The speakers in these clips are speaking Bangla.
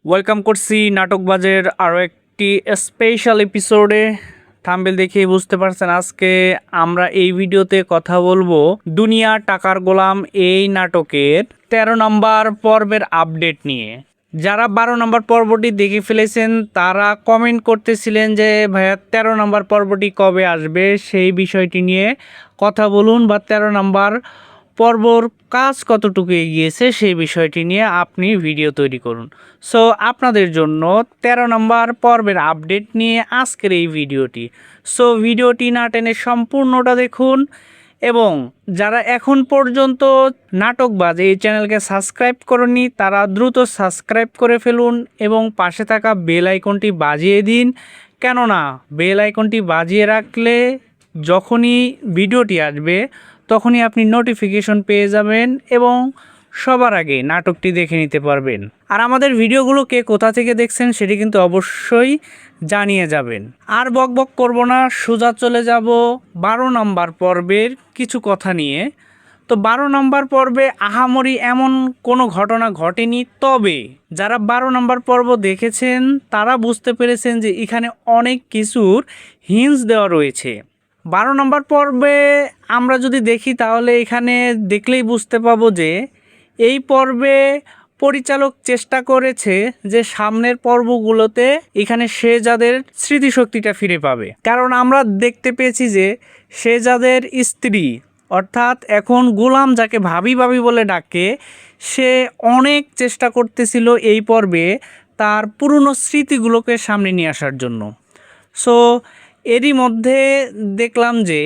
ওয়েলকাম করছি নাটকবাজের আরও একটি স্পেশাল এপিসোডে। থাম্বনেল দেখেই বুঝতে পারছেন আজকে আমরা এই ভিডিওতে কথা বলবো দুনিয়া টাকার গোলাম এই নাটকের ১৩ নম্বর পর্বের আপডেট নিয়ে। যারা ১২ নম্বর পর্বটি দেখে ফেলেছেন তারা কমেন্ট করতেছিলেন যে ভাইয়া ১৩ নম্বর পর্বটি কবে আসবে, সেই বিষয়টি নিয়ে কথা বলুন, বা ১৩ নম্বর পর্বর কাজ কতটুকু এগিয়েছে সেই বিষয়টি নিয়ে আপনি ভিডিও তৈরি করুন। সো আপনাদের জন্য ১৩ নম্বর পর্বের আপডেট নিয়ে আজকের এই ভিডিওটি। সো ভিডিওটি না টেনে সম্পূর্ণটা দেখুন, এবং যারা এখন পর্যন্ত নাটকবাজ এই চ্যানেলকে সাবস্ক্রাইব করেননি তারা দ্রুত সাবস্ক্রাইব করে ফেলুন এবং পাশে থাকা বেল আইকনটি বাজিয়ে দিন। কেননা বেল আইকনটি বাজিয়ে রাখলে যখনই ভিডিওটি আসবে তখনই আপনি নোটিফিকেশন পেয়ে যাবেন এবং সবার আগে নাটকটি দেখে নিতে পারবেন। আর আমাদের ভিডিওগুলো কে কোথা থেকে দেখছেন সেটি কিন্তু অবশ্যই জানিয়ে যাবেন। আর বকবক করব না, সোজা চলে যাব ১২ নম্বর পর্বের কিছু কথা নিয়ে। তো ১২ নম্বর পর্বে আহামরি এমন কোনো ঘটনা ঘটেনি, তবে যারা ১২ নম্বর পর্ব দেখেছেন তারা বুঝতে পেরেছেন যে এখানে অনেক কিছুর হিন্টস দেওয়া রয়েছে। ১২ নম্বর পর্বে আমরা যদি দেখি তাহলে এখানে দেখলেই বুঝতে পাবো যে এই পর্বে পরিচালক চেষ্টা করেছে যে সামনের পর্বগুলোতে এখানে শেহজাদের স্মৃতিশক্তিটা ফিরে পাবে। কারণ আমরা দেখতে পেয়েছি যে শেহজাদের স্ত্রী অর্থাৎ এখন গোলাম যাকে ভাবি ভাবি বলে ডাকে, সে অনেক চেষ্টা করতেছিল এই পর্বে তার পুরনো স্মৃতিগুলোকে সামনে নিয়ে আসার জন্য। সো এরই মধ্যে দেখলাম যে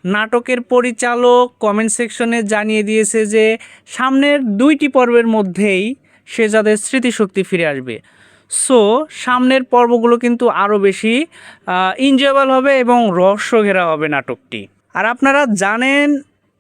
নাটকের পরিচালক কমেন্ট সেকশনে জানিয়ে দিয়েছে যে সামনের ২টি পর্বের মধ্যেই শেহজাদের স্মৃতিশক্তি ফিরে আসবে। সো সামনের পর্বগুলো কিন্তু আরও বেশি এনজয়েবল হবে এবং রহস্য ঘেরা হবে নাটকটি। আর আপনারা জানেন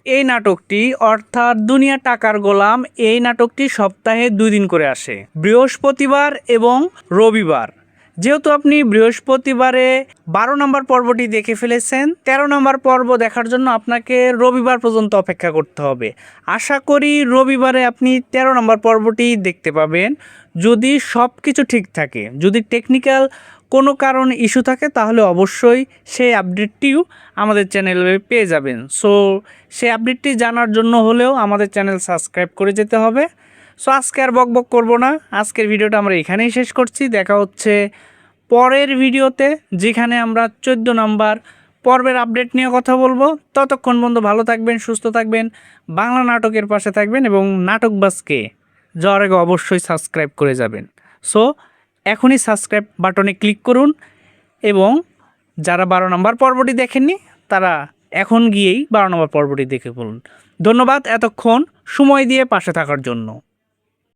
এই নাটকটি অর্থাৎ দুনিয়া টাকার গোলাম, এই নাটকটি সপ্তাহে ২ দিন করে আসে, বৃহস্পতিবার এবং রবিবার। যেহেতু আপনি বৃহস্পতিবারে ১২ নম্বর পর্বটি দেখে ফেলেছেন, ১৩ নম্বর পর্ব দেখার জন্য আপনাকে রবিবার পর্যন্ত অপেক্ষা করতে হবে। আশা করি রবিবারে আপনি ১৩ নম্বর পর্বটি দেখতে পাবেন, যদি সব কিছু ঠিক থাকে। যদি টেকনিক্যাল কোনো কারণ ইস্যু থাকে তাহলে অবশ্যই সেই আপডেটটিও আমাদের চ্যানেলে পেয়ে যাবেন। সো সেই আপডেটটি জানার জন্য হলেও আমাদের চ্যানেল সাবস্ক্রাইব করে যেতে হবে। সো আজকে আর বকবক করব না, আজকের ভিডিওটা আমরা এখানেই শেষ করছি। দেখা হচ্ছে পরের ভিডিওতে, যেখানে আমরা ১৪ নম্বর পর্বের আপডেট নিয়ে কথা বলবো। ততক্ষণ পর্যন্ত ভালো থাকবেন, সুস্থ থাকবেন, বাংলা নাটকের পাশে থাকবেন এবং নাটকবাজকে যাওয়ার আগে অবশ্যই সাবস্ক্রাইব করে যাবেন। সো এখনই সাবস্ক্রাইব বাটনে ক্লিক করুন, এবং যারা ১২ নম্বর পর্বটি দেখেননি তারা এখন গিয়েই ১২ নম্বর পর্বটি দেখে বলুন। ধন্যবাদ এতক্ষণ সময় দিয়ে পাশে থাকার জন্য।